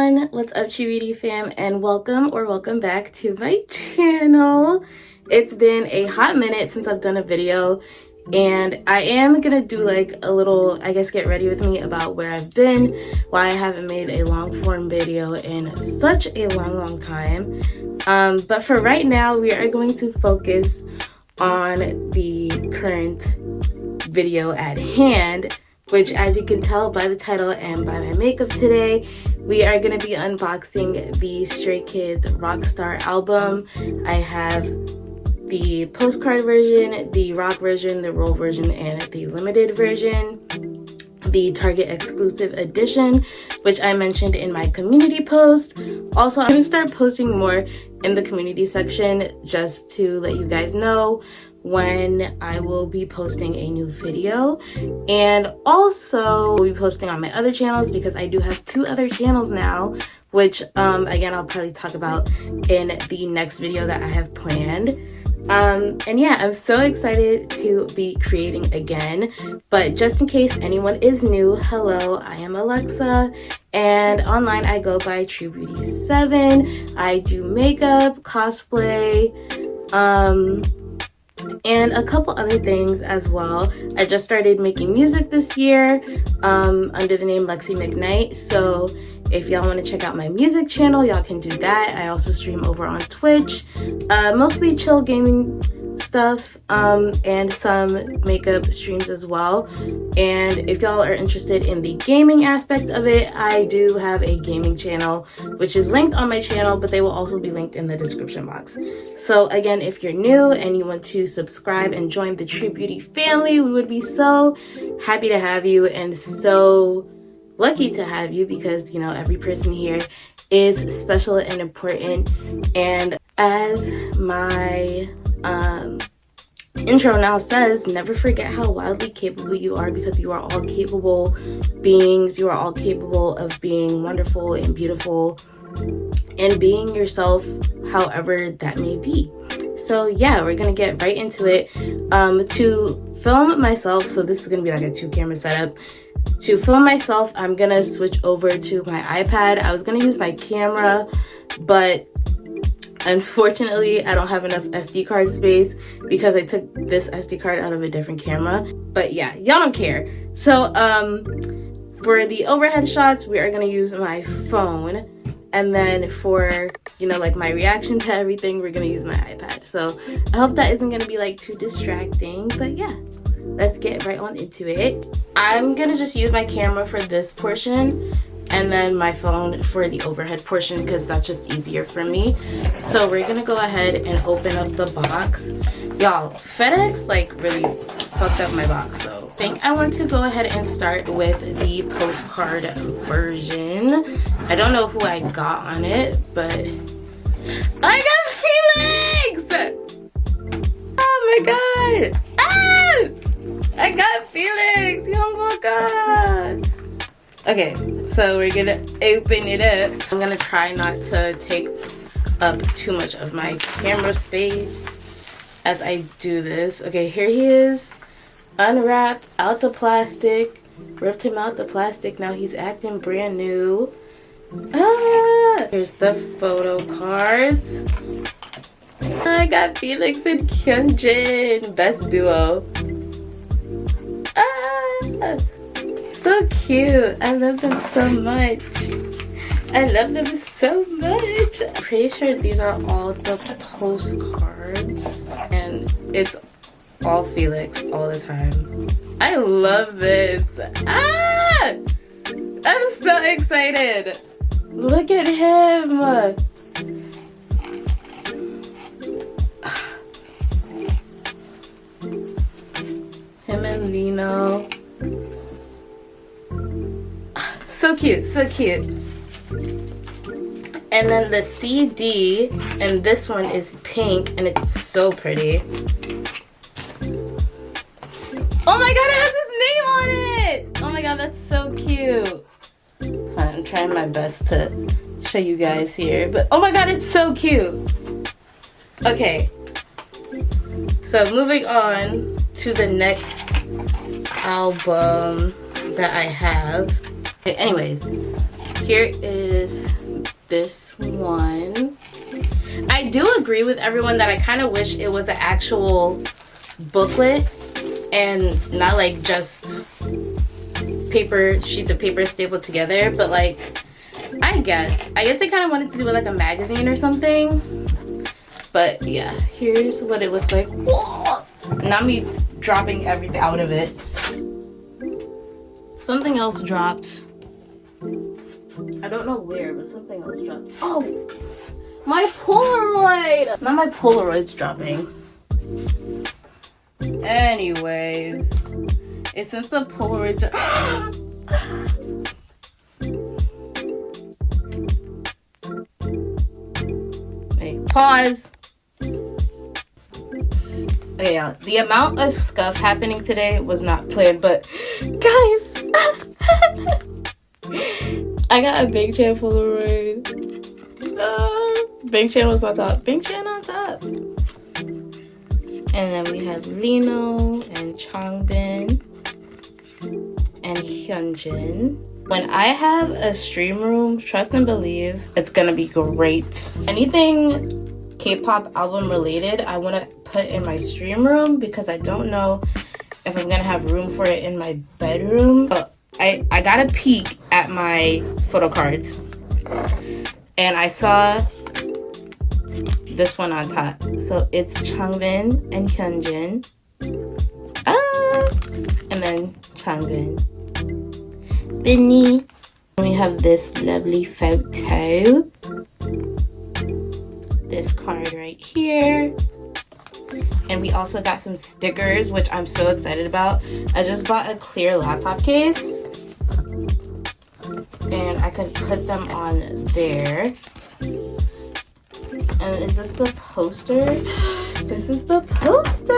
everyone, what's up TrueeBeautyy fam, and welcome back to my channel. It's been a hot minute since I've done a video, and I am gonna do like a little, I guess, get ready with me about where I've been, why I haven't made a long form video in such a long time. But for right now, we are going to focus on the current video at hand, which, as you can tell by the title and by my makeup today, we are going to be unboxing the Stray Kids Rockstar album. I have the postcard version, the rock version, the roll version, and the limited version, the Target exclusive edition, which I mentioned in my community post. Also, I'm going to start posting more in the community section just to let you guys know when I will be posting a new video, and also we'll be posting on my other channels because I do have 2 other channels now, which again I'll probably talk about in the next video that I have planned. And yeah, I'm so excited to be creating again. But just in case anyone is new, hello, I am Alexa, and online I go by TrueeBeautyy7. I do makeup, cosplay, and a couple other things as well. I just started making music this year under the name Lexi McKnight. So if y'all want to check out my music channel, y'all can do that. I also stream over on Twitch, mostly chill gaming stuff, and some makeup streams as well. And if y'all are interested in the gaming aspect of it, I do have a gaming channel, which is linked on my channel, but they will also be linked in the description box. So again, if you're new and you want to subscribe and join the TrueeBeautyy family, we would be so happy to have you, and so lucky to have you, because you know, every person here is special and important. And as my intro now says, never forget how wildly capable you are, because you are all capable beings. You are all capable of being wonderful and beautiful and being yourself, however that may be. So yeah, we're gonna get right into it. To film myself, so this is gonna be like a 2-camera setup. To film myself, I'm gonna switch over to my iPad. I was gonna use my camera, but unfortunately I don't have enough SD card space because I took this SD card out of a different camera. But yeah, y'all don't care. So for the overhead shots, we are gonna use my phone, and then for, you know, like my reaction to everything, we're gonna use my iPad. So I hope that isn't gonna be like too distracting, but yeah, let's get right on into it. I'm gonna just use my camera for this portion and then my phone for the overhead portion, because that's just easier for me. So we're gonna go ahead and open up the box. Y'all, FedEx like really fucked up my box though. I think I want to go ahead and start with the postcard version. I don't know who I got on it, but I got Felix! Oh my god! Ah! I got Felix! Oh my god! Okay, so we're gonna open it up. I'm gonna try not to take up too much of my camera space as I do this. Okay, here he is, unwrapped, out the plastic. Ripped him out the plastic, now he's acting brand new. Ah! Here's the photo cards. I got Felix and Kyunjin, best duo. Ah! So cute. I love them so much. I love them so much. I'm pretty sure these are all the postcards, and it's all Felix all the time. I love this. Ah! I'm so excited. Look at him. Him and Lino. So cute, so cute. And then the CD, and this one is pink, and it's so pretty. Oh my god, it has his name on it! Oh my god, that's so cute. I'm trying my best to show you guys here, but oh my god, it's so cute. Okay, so moving on to the next album that I have. Okay, anyways, here is this one. I do agree with everyone that I kind of wish it was an actual booklet and not like just sheets of paper stapled together, but like I guess they kind of wanted to do it like a magazine or something. But yeah, here's what it looks like. Whoa! Not me dropping everything out of it. Something else dropped. I don't know where, but something else dropped. Oh, my Polaroid! Not my Polaroid's dropping. Anyways, it's since the Polaroid's Wait, pause. Okay, yeah, the amount of stuff happening today was not planned, but guys, I got a Big Chan Polaroid. Big Chan was on top. Big Chan on top. And then we have Lino and Changbin and Hyunjin. When I have a stream room, trust and believe it's gonna be great. Anything K-pop album related, I want to put in my stream room because I don't know if I'm gonna have room for it in my bedroom. But I got a peek at my photo cards and I saw this one on top. So it's Changbin and Hyunjin. And then Changbin. Binny. We have this lovely photo. This card right here. And we also got some stickers, which I'm so excited about. I just bought a clear laptop case. And I could put them on there. And is this the poster? This is the poster!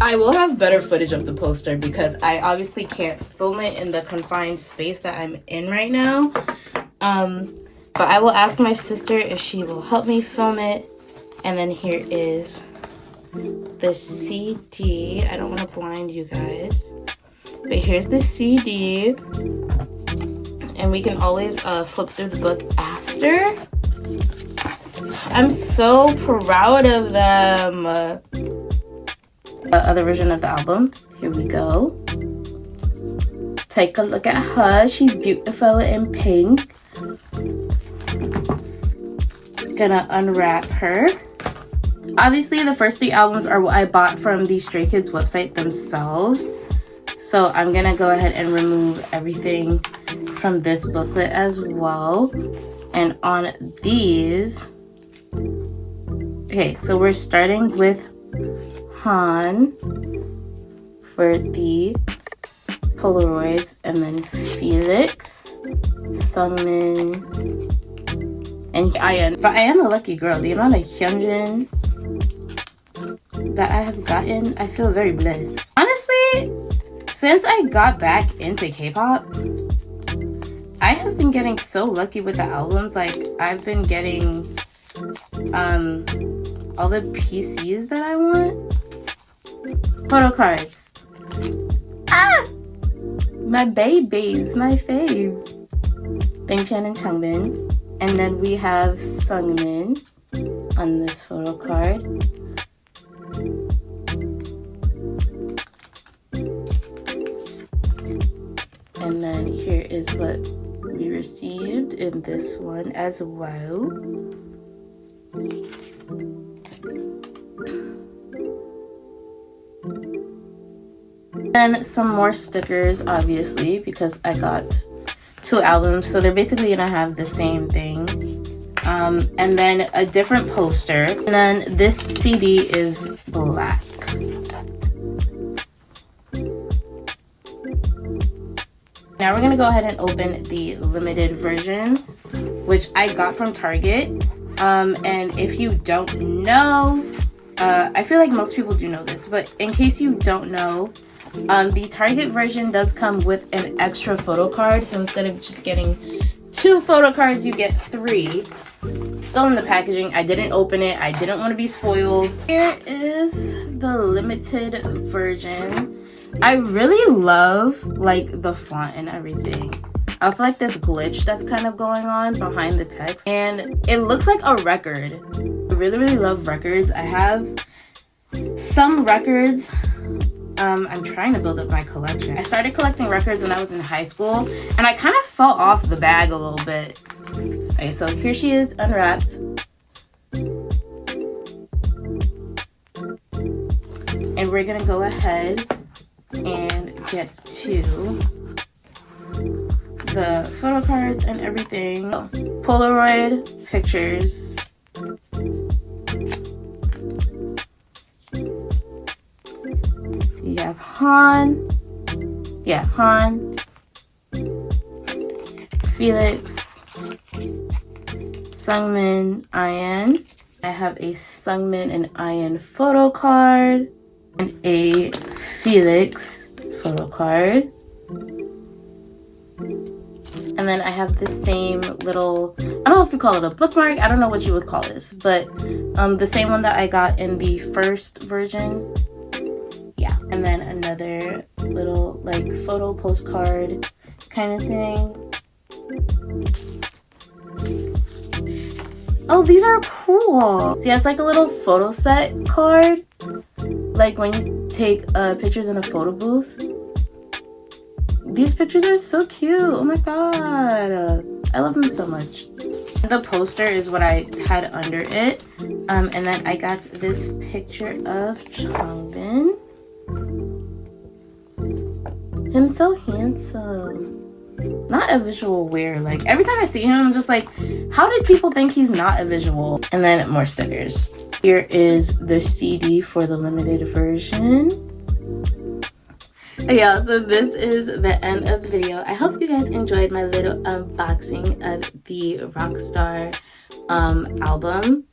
I will have better footage of the poster because I obviously can't film it in the confined space that I'm in right now. But I will ask my sister if she will help me film it. And then here is the CD. I don't want to blind you guys. But here's the CD. And we can always flip through the book after. I'm so proud of them. The other version of the album. Here we go. Take a look at her. She's beautiful in pink. Gonna unwrap her. Obviously, the first 3 albums are what I bought from the Stray Kids website themselves. So I'm gonna go ahead and remove everything from this booklet as well. And on these, okay, so we're starting with Han for the Polaroids, and then Felix, Sungmin, and Ian. But I am a lucky girl. The amount of Hyunjin that I have gotten, I feel very blessed. Honestly, since I got back into K-pop, I have been getting so lucky with the albums. Like, I've been getting all the PCs that I want. Photo cards. Ah! My babies, my faves. Bangchan and Changbin. And then we have Sungmin on this photo card. And then here is what we received in this one as well. And some more stickers, obviously, because I got 2 albums, so they're basically gonna have the same thing. And then a different poster. And then this CD is black. Now we're gonna go ahead and open the limited version, which I got from Target. And if you don't know, I feel like most people do know this, but in case you don't know, the Target version does come with an extra photo card. So instead of just getting 2 photo cards, you get 3. Still in the packaging. I didn't open it. I didn't want to be spoiled. Here is the limited version. I really love like the font and everything. I also like this glitch that's kind of going on behind the text, and it looks like a record. I really love records. I have some records. I'm trying to build up my collection. I started collecting records when I was in high school, and I kind of fell off the bag a little bit. Okay, so here she is unwrapped. And we're gonna go ahead and get to the photo cards and everything. Polaroid pictures. You have Han. Yeah, Han. Felix. Sungmin Ian. I have a Sungmin and Ian photo card and a Felix photo card. And then I have the same little, I don't know if you call it a bookmark, I don't know what you would call this, but the same one that I got in the first version. Yeah, and then another little like photo postcard kind of thing. Oh, these are cool. See, it's like a little photo set card, like when you take pictures in a photo booth. These pictures are so cute. Oh my god, I love them so much. The poster is what I had under it, and then I got this picture of Changbin. Him so handsome. Not a visual wear. Like every time I see him, I'm just like, how did people think he's not a visual? And then more stickers. Here is the CD for the limited version. Yeah, so this is the end of the video. I hope you guys enjoyed my little unboxing of the Rockstar album.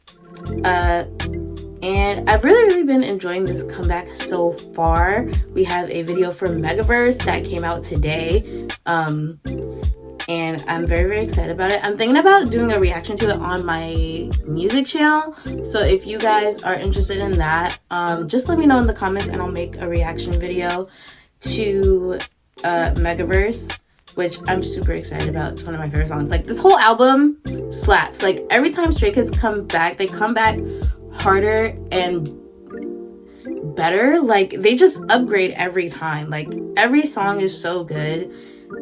And I've really been enjoying this comeback so far. We have a video for Megaverse that came out today. And I'm very excited about it. I'm thinking about doing a reaction to it on my music channel. So if you guys are interested in that, just let me know in the comments and I'll make a reaction video to Megaverse, which I'm super excited about. It's one of my favorite songs. Like this whole album slaps. Like every time Stray Kids come back, they come back harder and better. Like they just upgrade every time. Like every song is so good.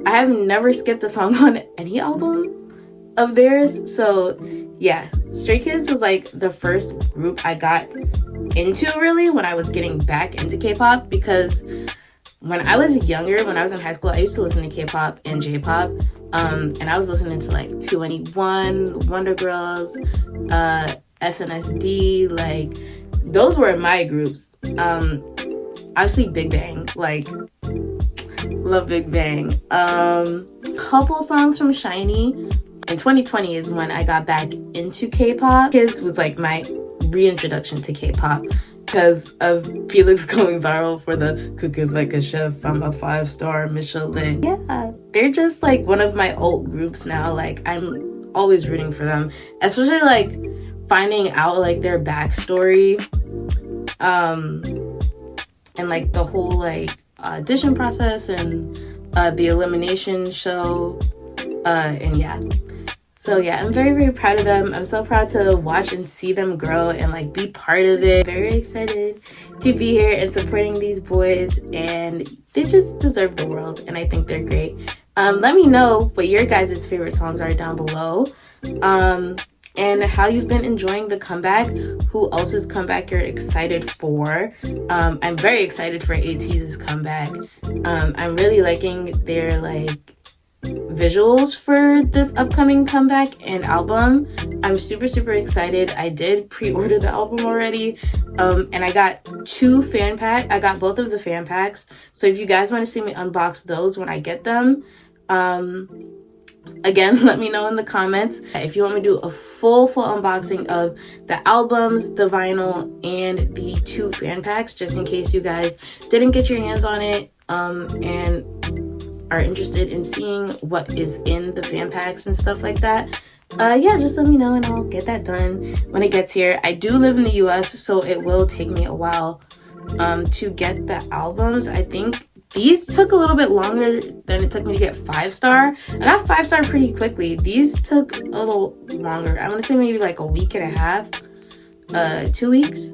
I have never skipped a song on any album of theirs. So yeah, Stray Kids was like the first group I got into really when I was getting back into K-pop, because when I was younger, when I was in high school, I used to listen to K-pop and J-pop, and I was listening to like 2NE1, Wonder Girls, SNSD, like those were my groups. Obviously Big Bang, like love Big Bang. Couple songs from SHINee. In 2020 is when I got back into K-pop. Kids was like my reintroduction to K-pop because of Felix going viral for the cooking like a chef from a 5-star Michelin. Yeah, they're just like one of my old groups now. Like I'm always rooting for them, especially like finding out like their backstory, and like the whole like audition process and the elimination show, and yeah. So yeah, I'm very proud of them. I'm so proud to watch and see them grow and like be part of it. Very excited to be here and supporting these boys, and they just deserve the world and I think they're great. Let me know what your guys' favorite songs are down below, and how you've been enjoying the comeback. Who else's comeback you're excited for? I'm very excited for ATEEZ's comeback. I'm really liking their like visuals for this upcoming comeback and album. I'm super excited. I did pre-order the album already, and I got I got both of the fan packs, so if you guys want to see me unbox those when I get them, again, let me know in the comments if you want me to do a full unboxing of the albums, the vinyl, and the 2 fan packs, just in case you guys didn't get your hands on it and are interested in seeing what is in the fan packs and stuff like that. Yeah, just let me know and I'll get that done when it gets here. I do live in the US, so it will take me a while to get the albums. I think these took a little bit longer than it took me to get 5-star. I got 5-star pretty quickly. These took a little longer. I'm gonna say maybe like a week and a half, 2 weeks.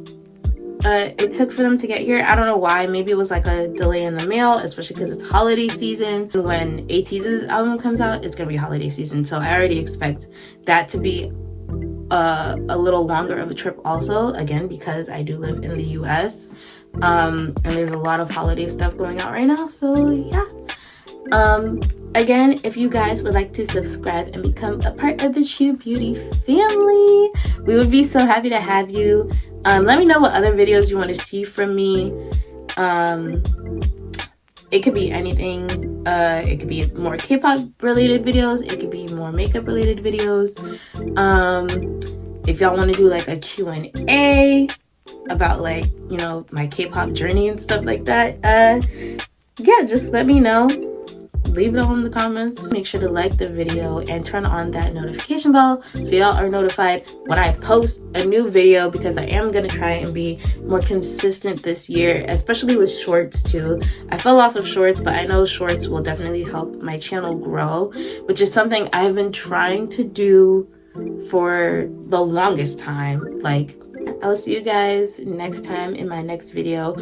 It took for them to get here. I don't know why. Maybe it was like a delay in the mail, especially because it's holiday season. When ATEEZ's album comes out, it's gonna be holiday season, so I already expect that to be a little longer of a trip also, again, because I do live in the US, and there's a lot of holiday stuff going on right now, so yeah. Again, if you guys would like to subscribe and become a part of the True Beauty family, we would be so happy to have you. Let me know what other videos you want to see from me. It could be anything. It could be more K-pop related videos. It could be more makeup related videos. If y'all want to do like a Q&A about like, you know, my K-pop journey and stuff like that, yeah, just let me know. Leave it all in the comments. Make sure to like the video and turn on that notification bell so y'all are notified when I post a new video, because I am gonna try and be more consistent this year, especially with shorts too. I fell off of shorts, but I know shorts will definitely help my channel grow, which is something I've been trying to do for the longest time. Like, I'll see you guys next time in my next video,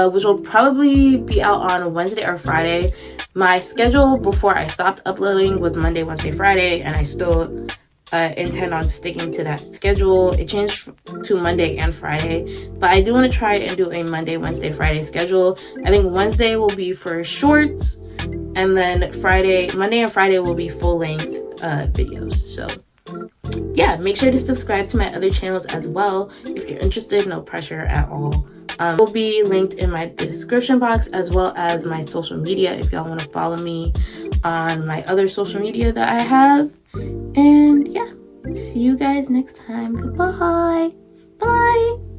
which will probably be out on Wednesday or Friday. My schedule before I stopped uploading was Monday, Wednesday, Friday, and I still intend on sticking to that schedule. It changed to Monday and Friday, but I do want to try and do a Monday, Wednesday, Friday schedule. I think Wednesday will be for shorts, and then Monday and Friday will be full-length videos. So yeah, make sure to subscribe to my other channels as well if you're interested. No pressure at all. Will be linked in my description box, as well as my social media if y'all want to follow me on my other social media that I have. And yeah, see you guys next time. Goodbye. Bye.